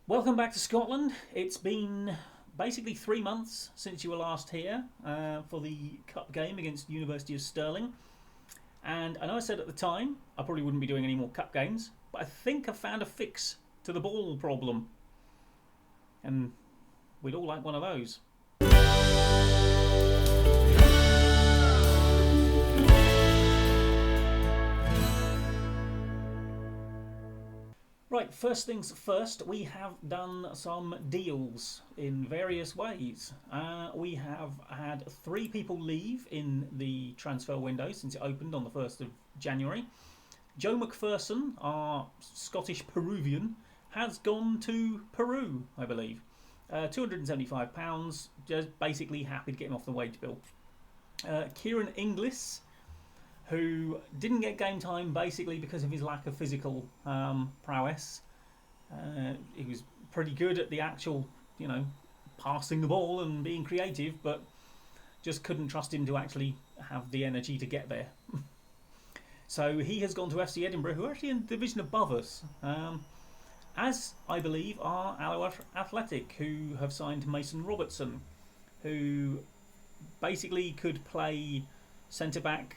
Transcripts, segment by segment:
Welcome back to Scotland. It's been basically 3 months since you were last here for the cup game against University of Stirling. And I know I said at the time I probably wouldn't be doing any more cup games, but I think I found a fix to the ball problem. And we'd all like one of those. Right, first things first, we have done some deals in various ways. We have had 3 people leave in the transfer window since it opened on the 1st of January. Joe McPherson, our Scottish Peruvian, has gone to Peru, I believe. £275, just basically happy to get him off the wage bill. Kieran Inglis, who didn't get game time basically because of his lack of physical prowess. He was pretty good at the actual, passing the ball and being creative, but just couldn't trust him to actually have the energy to get there. So he has gone to FC Edinburgh, who are actually in the division above us, as I believe are Alloa Athletic, who have signed Mason Robertson, who basically could play centre-back,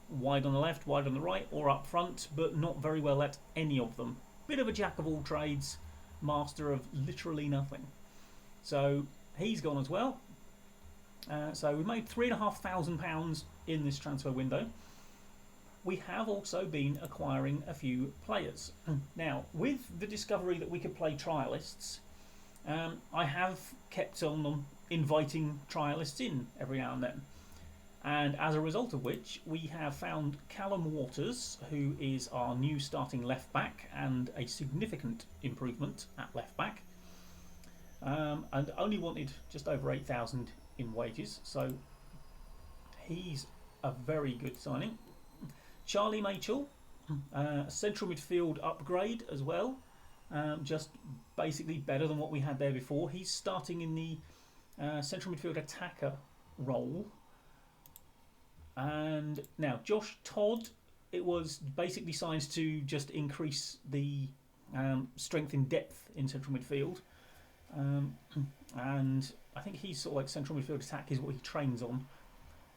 wide on the left, wide on the right, or up front, but not very well at any of them. Bit of a jack of all trades, master of literally nothing. So he's gone as well. So we made £3,500 in this transfer window. We have also been acquiring a few players. Now, with the discovery that we could play trialists, I have kept on them inviting trialists in every now and then. And as a result of which, we have found Callum Waters, who is our new starting left back and a significant improvement at left back, and only wanted just over 8,000 in wages, so he's a very good signing. Charlie Machel, central midfield upgrade as well, just basically better than what we had there before. He's starting in the central midfield attacker role. And now Josh Todd, it was basically signed to just increase the strength and depth in central midfield, and I think he's sort of like central midfield attack is what he trains on,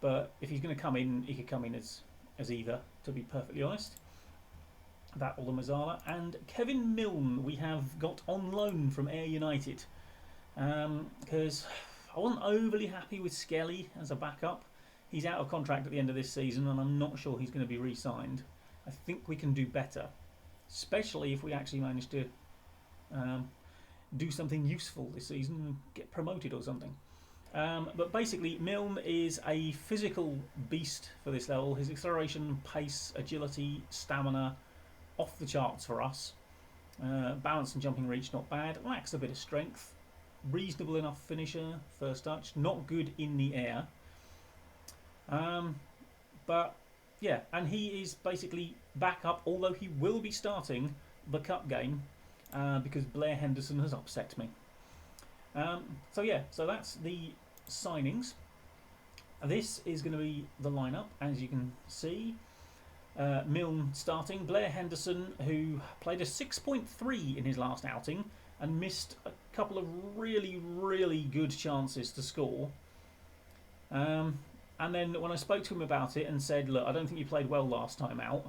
but if he's going to come in, he could come in as either, to be perfectly honest. That or the Mazzala. And Kevin Milne we have got on loan from Ayr United, because I wasn't overly happy with Skelly as a backup. He's out of contract at the end of this season, and I'm not sure he's going to be re-signed. I think we can do better, especially if we actually manage to do something useful this season and get promoted or something. But basically, Milne is a physical beast for this level. His acceleration, pace, agility, stamina, off the charts for us. Balance and jumping reach, not bad. Lacks a bit of strength. Reasonable enough finisher, first touch. Not good in the air. But yeah, and he is basically back up, although he will be starting the cup game because Blair Henderson has upset me. So yeah, so that's the signings. This is going to be the lineup, as you can see. Milne starting, Blair Henderson, who played a 6.3 in his last outing and missed a couple of really, really good chances to score. And then when I spoke to him about it and said, look, I don't think you played well last time out,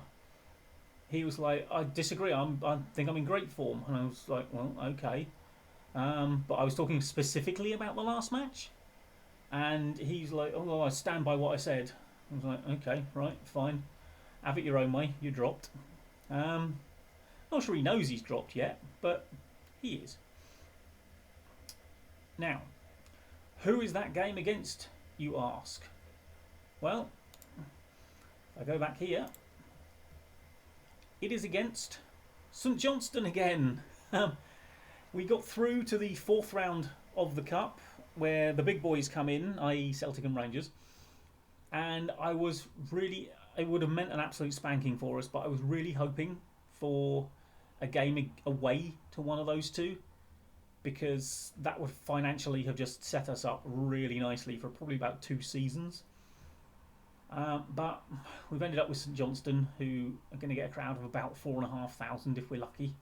he was like, I disagree, I think I'm in great form. And I was like, well, okay. But I was talking specifically about the last match. And he's like, oh, well, I stand by what I said. I was like, okay, right, fine. Have it your own way, you dropped. Not sure he knows he's dropped yet, but he is. Now, who is that game against, you ask? Well, if I go back here, it is against St Johnstone again. We got through to the 4th round of the Cup, where the big boys come in, i.e. Celtic and Rangers, and it would have meant an absolute spanking for us, but I was really hoping for a game away to one of those two, because that would financially have just set us up really nicely for probably about 2 seasons. But we've ended up with St Johnstone, who are going to get a crowd of about 4,500 if we're lucky.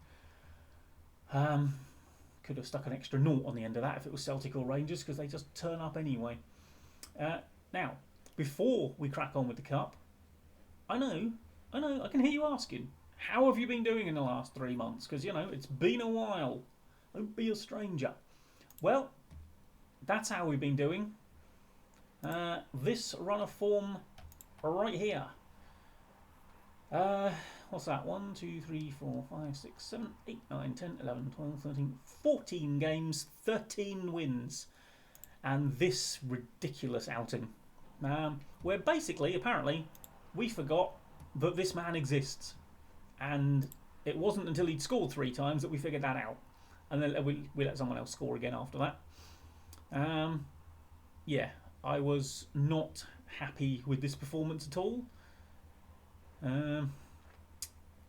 Could have stuck an extra naught on the end of that if it was Celtic or Rangers, because they just turn up anyway. Now, before we crack on with the Cup, I know, I can hear you asking, how have you been doing in the last 3 months? Because, it's been a while. Don't be a stranger. Well, that's how we've been doing. This run of form right here. What's that? 1, 2, 3, 4, 5, 6, 7, 8, 9, 10, 11, 12, 13, 14 games, 13 wins. And this ridiculous outing. Where basically, apparently, we forgot that this man exists. And it wasn't until he'd scored 3 times that we figured that out. And then we let someone else score again after that. Yeah, I was not happy with this performance at all.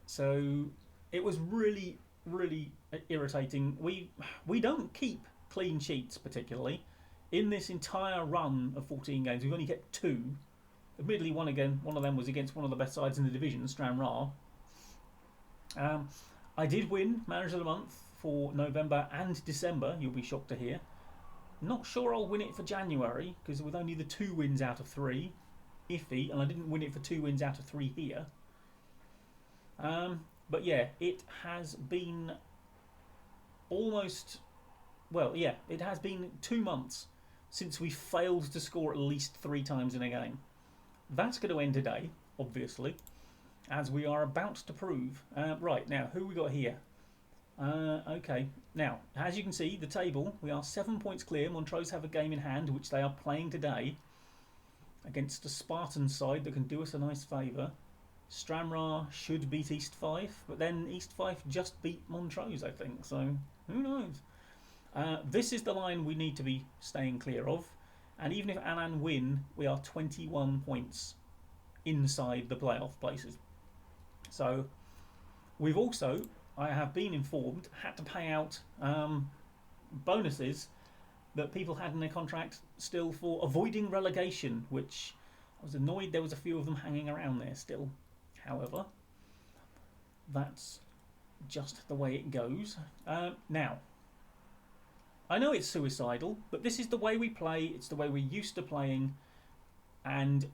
So it was really, really irritating. We don't keep clean sheets particularly. In this entire run of 14 games, we've only kept 2. Admittedly, one of them was against one of the best sides in the division, Stranraer. I did win Manager of the Month for November and December, you'll be shocked to hear. Not sure I'll win it for January, because with only the 2 wins out of 3, iffy, and I didn't win it for 2 wins out of 3 here. But yeah, it has been almost, well, yeah, it has been 2 months since we failed to score at least 3 times in a game. That's going to end today, obviously, as we are about to prove. Right, now, who we got here? Okay, now, as you can see, the table, we are 7 points clear. Montrose have a game in hand, which they are playing today, against a Spartan side that can do us a nice favour. Stranraer should beat East Fife, but then East Fife just beat Montrose, I think, so who knows? This is the line we need to be staying clear of, and even if Annan win, we are 21 points inside the playoff places. So we've also, I have been informed, had to pay out bonuses that people had in their contract still for avoiding relegation, which I was annoyed there was a few of them hanging around there still. However, that's just the way it goes. Now, I know it's suicidal, but this is the way we play, it's the way we're used to playing, and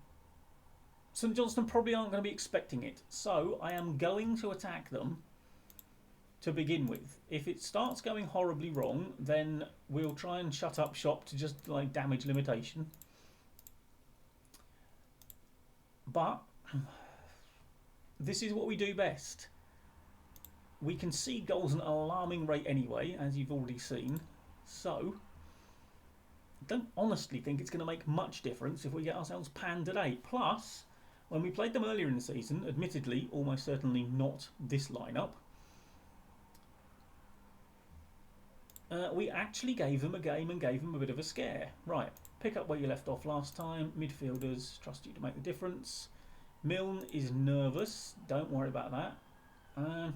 St Johnstone probably aren't going to be expecting it. So I am going to attack them to begin with. If it starts going horribly wrong, then we'll try and shut up shop to just like damage limitation. But this is what we do best. We can see goals at an alarming rate anyway, as you've already seen. So I don't honestly think it's going to make much difference if we get ourselves panned today. Plus, when we played them earlier in the season, admittedly, almost certainly not this lineup, we actually gave them a game and gave them a bit of a scare. Right, pick up where you left off last time. Midfielders, trust you to make the difference. Milne is nervous. Don't worry about that.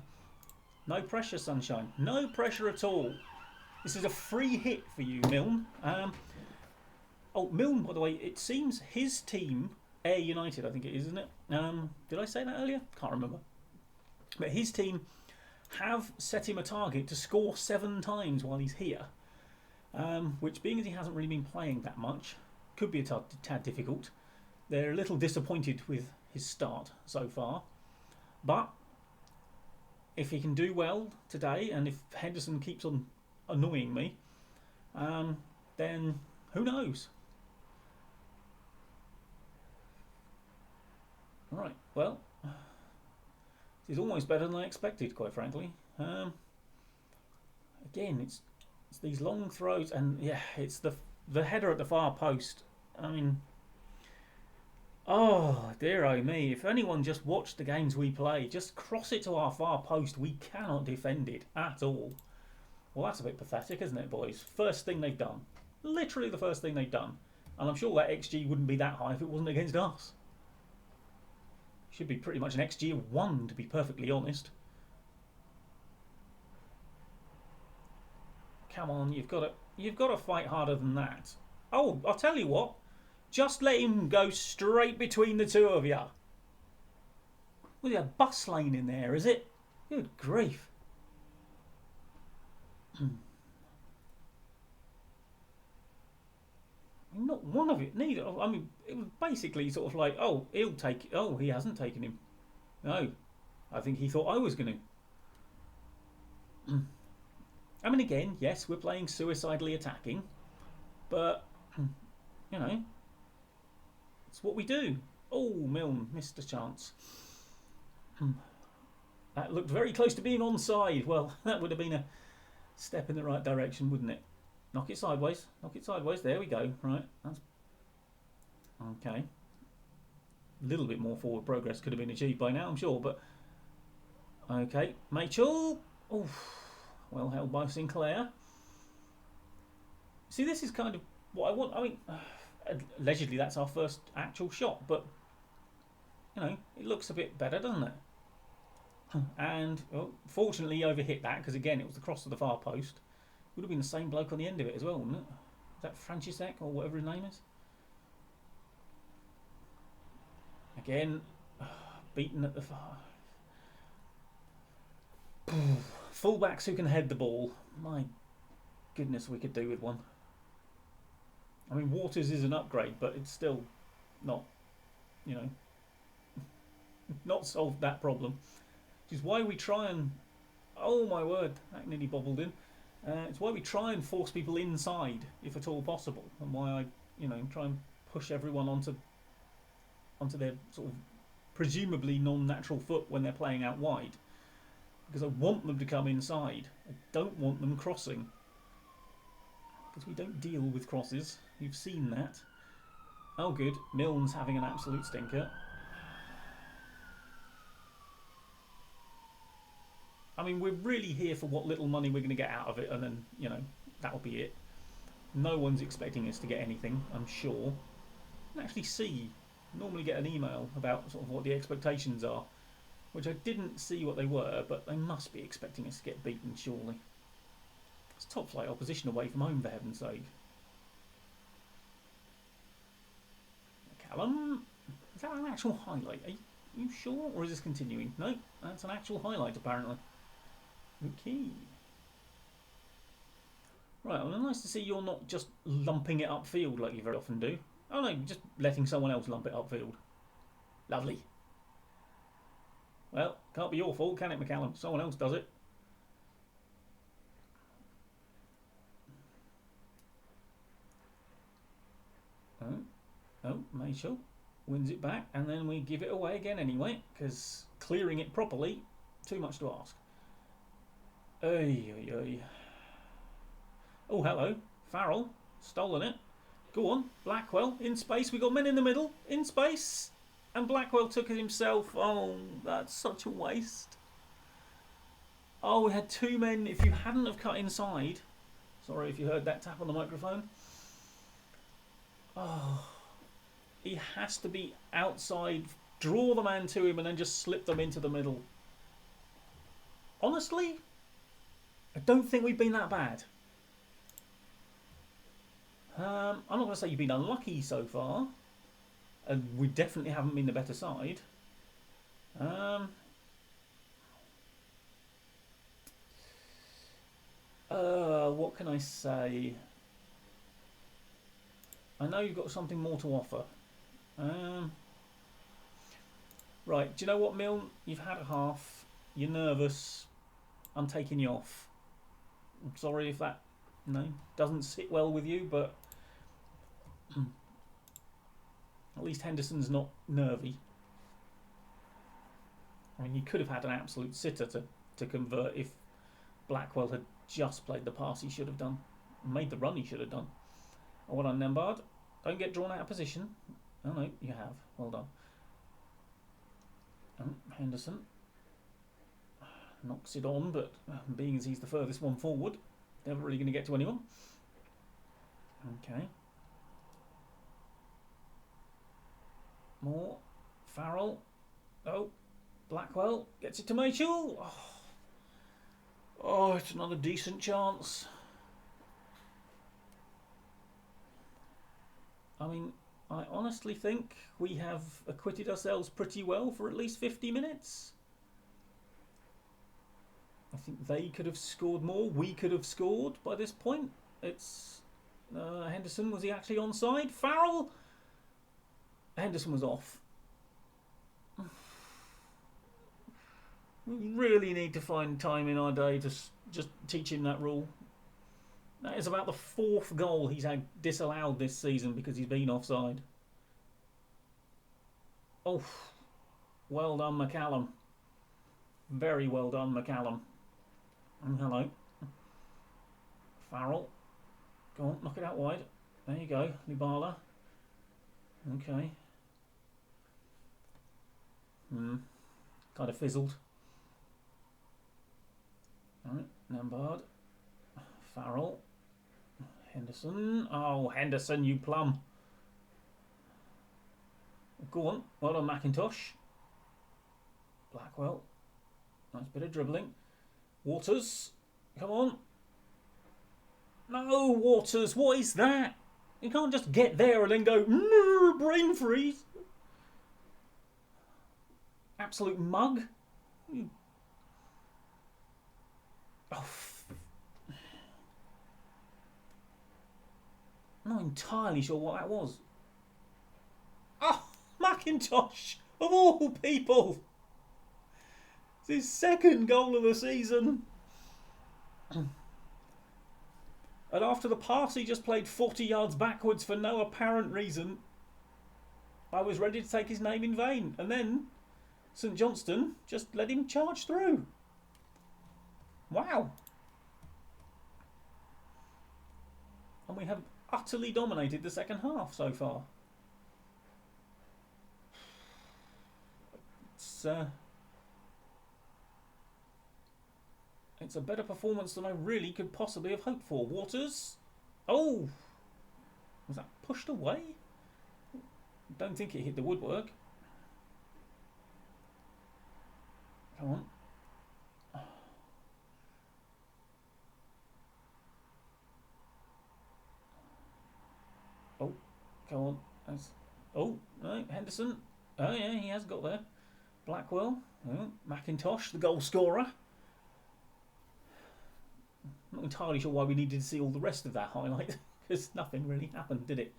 No pressure, sunshine. No pressure at all. This is a free hit for you, Milne. Oh, Milne, by the way, it seems his team, Ayr United, I think it is, isn't it? Did I say that earlier? Can't remember. But his team have set him a target to score 7 times while he's here. Which, being as he hasn't really been playing that much, could be a tad difficult. They're a little disappointed with his start so far. But if he can do well today, and if Henderson keeps on annoying me, then who knows? Right, well, this is almost better than I expected, quite frankly. Again, it's these long throws, and yeah, it's the header at the far post. I mean, oh dear oh me, if anyone just watched the games we play, just cross it to our far post. We cannot defend it at all. Well, that's a bit pathetic, isn't it, boys? First thing they've done. Literally the first thing they've done. And I'm sure that XG wouldn't be that high if it wasn't against us. Should be pretty much an XG of 1, to be perfectly honest. Come on, you've got to fight harder than that. Oh, I'll tell you what. Just let him go straight between the two of you. Was there a bus lane in there, is it? Good grief. one of it. Neither. I mean, it was basically sort of like, oh, he'll take it. Oh, he hasn't taken him. No, I think he thought I was going to. I mean, again, yes, we're playing suicidally attacking, but you know, it's what we do. Oh, Milne missed a chance. That looked very close to being onside. Well, that would have been a step in the right direction, wouldn't it? Knock it sideways. Knock it sideways. There we go. Right. That's okay. A little bit more forward progress could have been achieved by now, I'm sure. But okay, Mitchell. Oh, well held by Sinclair. See, this is kind of what I want. I mean, allegedly that's our first actual shot, but you know, it looks a bit better, doesn't it? And well, fortunately, he overhit that because again, it was the cross of the far post. Would have been the same bloke on the end of it as well, wouldn't it? Is that Francisek or whatever his name is? Again, beaten at the far. Fullbacks who can head the ball. My goodness, we could do with one. I mean, Waters is an upgrade, but it's still not, you know, not solved that problem. Which is why we try and, oh my word, that nearly bobbled in. It's why we try and force people inside, if at all possible, and why I, you know, try and push everyone onto their sort of presumably non-natural foot when they're playing out wide, because I want them to come inside. I don't want them crossing, because we don't deal with crosses. You've seen that. Oh, good. Milne's having an absolute stinker. I mean, we're really here for what little money we're going to get out of it, and then, you know, that'll be it. No one's expecting us to get anything, I'm sure. I can actually normally get an email about sort of what the expectations are, which I didn't see what they were, but they must be expecting us to get beaten, surely. It's top flight opposition away from home, for heaven's sake. Callum, is that an actual highlight? Are you sure, or is this continuing? No, that's an actual highlight, apparently. Okay. Right, well, nice to see you're not just lumping it upfield like you very often do. Oh no, just letting someone else lump it upfield. Lovely. Well, can't be your fault, can it, McCallum? Someone else does it. Oh, Mitchell wins it back, and then we give it away again anyway, because clearing it properly, too much to ask. Oy, oy, oy. Oh, hello. Farrell. Stolen it. Go on. Blackwell. In space. We got men in the middle. In space. And Blackwell took it himself. Oh, that's such a waste. Oh, we had two men. If you hadn't have cut inside. Sorry if you heard that tap on the microphone. Oh. He has to be outside. Draw the man to him and then just slip them into the middle. Honestly, I don't think we've been that bad. I'm not going to say you've been unlucky so far, and we definitely haven't been the better side. What can I say? I know you've got something more to offer. Right, do you know what, Milne? You've had a half. You're nervous. I'm taking you off. I'm sorry if that doesn't sit well with you, but at least Henderson's not nervy. I mean, you could have had an absolute sitter to convert if Blackwell had just played the pass he should have done, made the run he should have done. Oh, well done, Nembard. Don't get drawn out of position. Oh no, you have. Well done. Henderson knocks it on, but being as he's the furthest one forward, never really going to get to anyone. Okay. More. Farrell. Oh. Blackwell gets it to Mitchell. Oh, it's another decent chance. I mean, I honestly think we have acquitted ourselves pretty well for at least 50 minutes. I think they could have scored more. We could have scored by this point. It's Henderson, was he actually onside? Farrell? Henderson was off. We really need to find time in our day to just teach him that rule. That is about the 4th goal he's had disallowed this season because he's been offside. Oh, well done, McCallum. Very well done, McCallum. Hello. Farrell. Go on, knock it out wide. There you go, Nibala. Okay. Kind of fizzled. Alright, Nambard. Farrell. Henderson. Oh, Henderson, you plum. Go on. Well done, McIntosh. Blackwell. Nice bit of dribbling. Waters. Come on. No, Waters. What is that? You can't just get there and then go, brain freeze. Absolute mug. Oh. I'm not entirely sure what that was. Oh, McIntosh, of all people. It's his 2nd goal of the season. And after the pass he just played 40 yards backwards for no apparent reason, I was ready to take his name in vain. And then St Johnstone just let him charge through. Wow. And we have utterly dominated the second half so far. It's a better performance than I really could possibly have hoped for. Waters. Oh! Was that pushed away? Don't think it hit the woodwork. Come on. Oh, come on. That's... Oh, no, Henderson. Oh, yeah, he has got there. Blackwell. Oh, McIntosh, the goal scorer. I'm not entirely sure why we needed to see all the rest of that highlight, because nothing really happened, did it?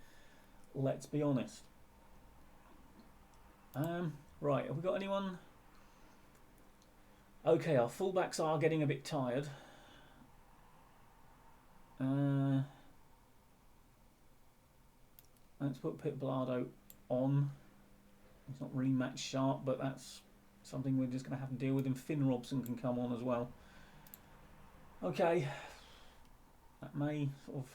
Let's be honest. Right, have we got anyone? Okay, our fullbacks are getting a bit tired. Let's put Pip Blardo on. He's not really match sharp, but that's something we're just going to have to deal with. And Finn Robson can come on as well. Okay, that may sort of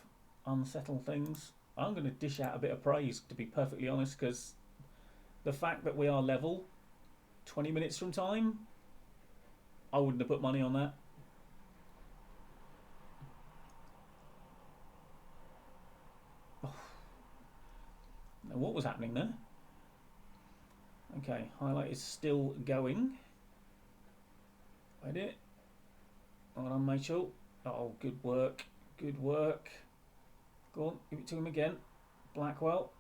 unsettle things. I'm going to dish out a bit of praise, to be perfectly honest, because the fact that we are level 20 minutes from time, I wouldn't have put money on that. Oh. Now, what was happening there? Okay, highlight is still going. Wait it. Well done, Mitchell. Oh, good work. Good work. Go on, give it to him again. Blackwell.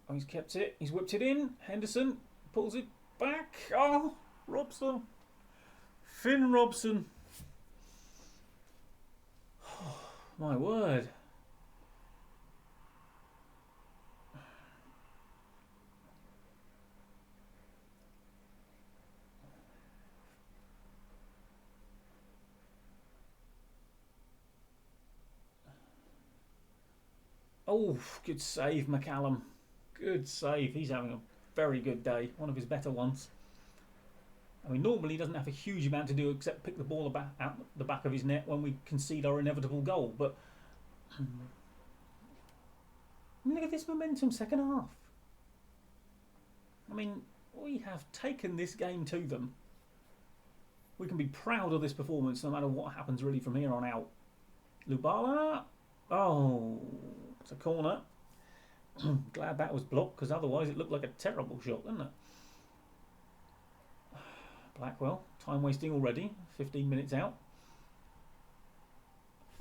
Oh, he's kept it. He's whipped it in. Henderson pulls it back. Oh, Robson. Finn Robson. Oh, my word. Oh, good save, McCallum. Good save. He's having a very good day. One of his better ones. I mean, normally he doesn't have a huge amount to do except pick the ball out the back of his net when we concede our inevitable goal. But look at this momentum second half. I mean, we have taken this game to them. We can be proud of this performance no matter what happens really from here on out. Lubala. Oh, it's a corner. Glad that was blocked, because otherwise it looked like a terrible shot, didn't it? Blackwell, time wasting already. 15 minutes out.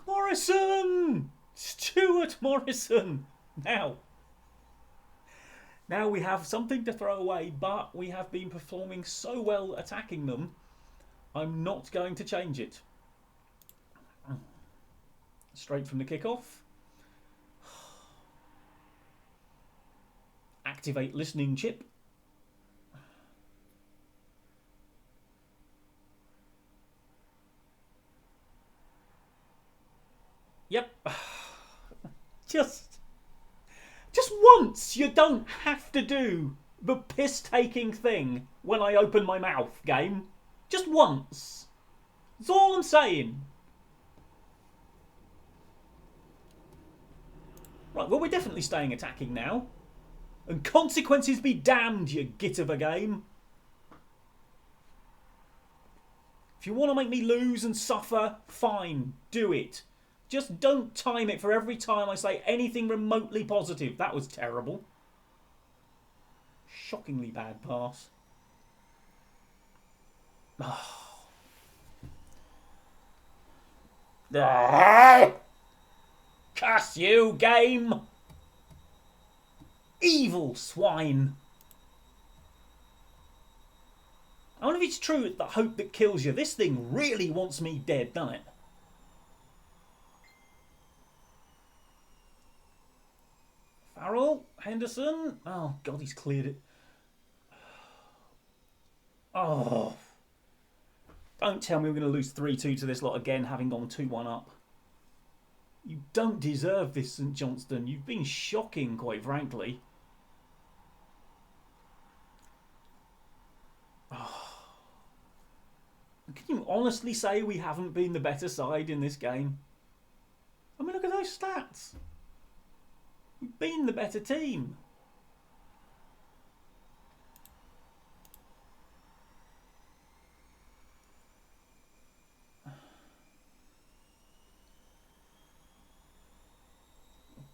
Morrison! Stuart Morrison! Now we have something to throw away, but we have been performing so well attacking them, I'm not going to change it. Straight from the kickoff. Activate listening chip. Yep. Just once, you don't have to do the piss-taking thing when I open my mouth, game. Just once. That's all I'm saying. Right, well, we're definitely staying attacking now. And consequences be damned, you git of a game. If you want to make me lose and suffer, fine, do it. Just don't time it for every time I say anything remotely positive. That was terrible. Shockingly bad pass. Curse you, game! Evil swine! I wonder if it's true that the hope that kills you. This thing really wants me dead, doesn't it? Farrell, Henderson. Oh, God, he's cleared it. Oh. Don't tell me we're going to lose 3-2 to this lot again, having gone 2-1 up. You don't deserve this, St Johnstone. You've been shocking, quite frankly. Oh. Can you honestly say we haven't been the better side in this game? I mean, look at those stats. We've been the better team.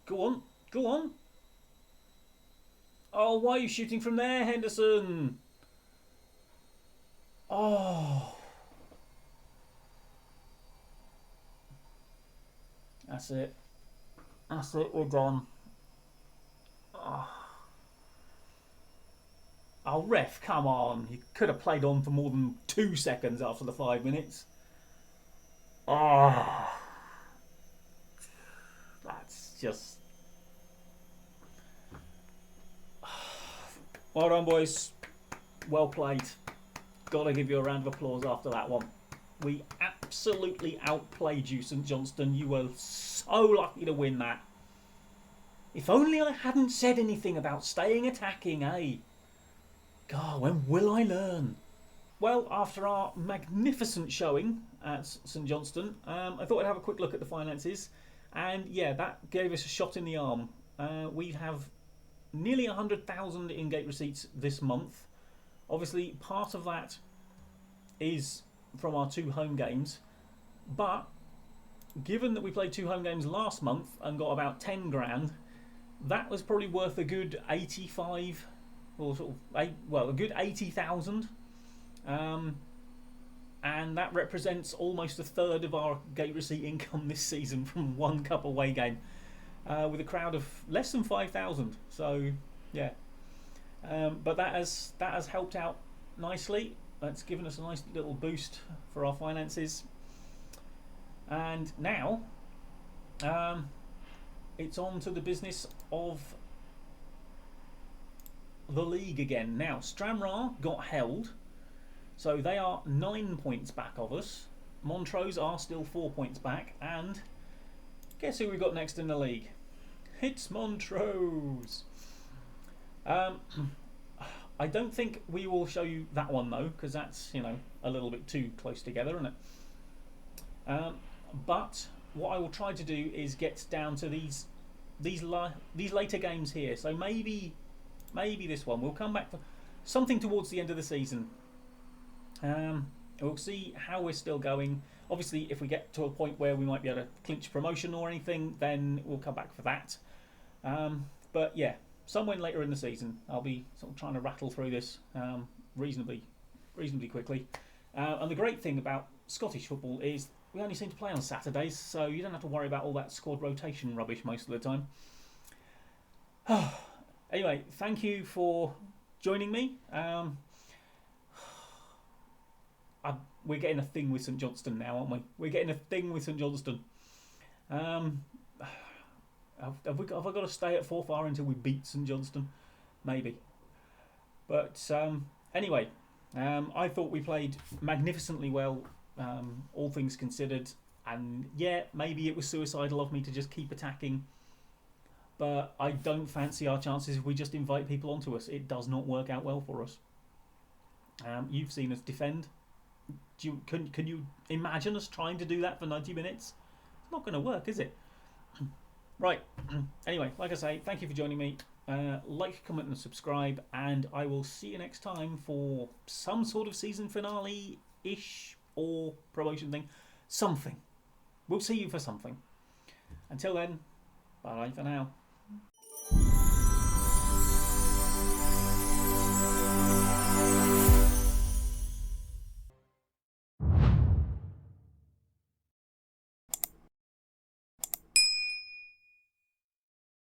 Go on, go on. Oh, why are you shooting from there, Henderson? Oh. That's it. That's it, we're done. Oh, ref, come on. You could have played on for more than 2 seconds after the 5 minutes. Oh. That's just... Well done, boys. Well played. Gotta give you a round of applause after that one. We absolutely outplayed you, St Johnstone. You were so lucky to win that. If only I hadn't said anything about staying attacking, eh? God, when will I learn? Well, after our magnificent showing at St Johnstone, I thought I'd have a quick look at the finances. And yeah, that gave us a shot in the arm. We have nearly 100,000 in-gate receipts this month. Obviously, part of that is from our 2 home games. But given that we played 2 home games last month and got about 10 grand, that was probably worth a good 85, or sort of, well, a good 80,000. And that represents almost a third of our gate receipt income this season from 1 cup away game, with a crowd of less than 5,000. So yeah, but that has helped out nicely. It's given us a nice little boost for our finances. And now it's on to the business of the league again. Now, Stranraer got held, so they are 9 points back of us. Montrose are still 4 points back, and guess who we've got next in the league? It's Montrose. I don't think we will show you that one though, because that's, you know, a little bit too close together, isn't it? But what I will try to do is get down to these later games here. So maybe this one. We'll come back for something towards the end of the season. We'll see how we're still going. Obviously, if we get to a point where we might be able to clinch promotion or anything, then we'll come back for that. But yeah, somewhere later in the season, I'll be sort of trying to rattle through this reasonably quickly. And the great thing about Scottish football is we only seem to play on Saturdays, so you don't have to worry about all that squad rotation rubbish most of the time. Anyway, thank you for joining me. We're getting a thing with St Johnstone now, aren't we? We're getting a thing with St Johnstone. Um, have I got to stay at Forfar until we beat St Johnstone? Maybe. But anyway, I thought we played magnificently well, all things considered. And yeah, maybe it was suicidal of me to just keep attacking, but I don't fancy our chances if we just invite people onto us. It does not work out well for us. You've seen us defend. Can you imagine us trying to do that for 90 minutes? It's not going to work, is it? Right. Anyway, like I say, thank you for joining me. Like, comment, and subscribe, and I will see you next time for some sort of season finale ish or promotion thing. Something. We'll see you for something. Until then, bye for now.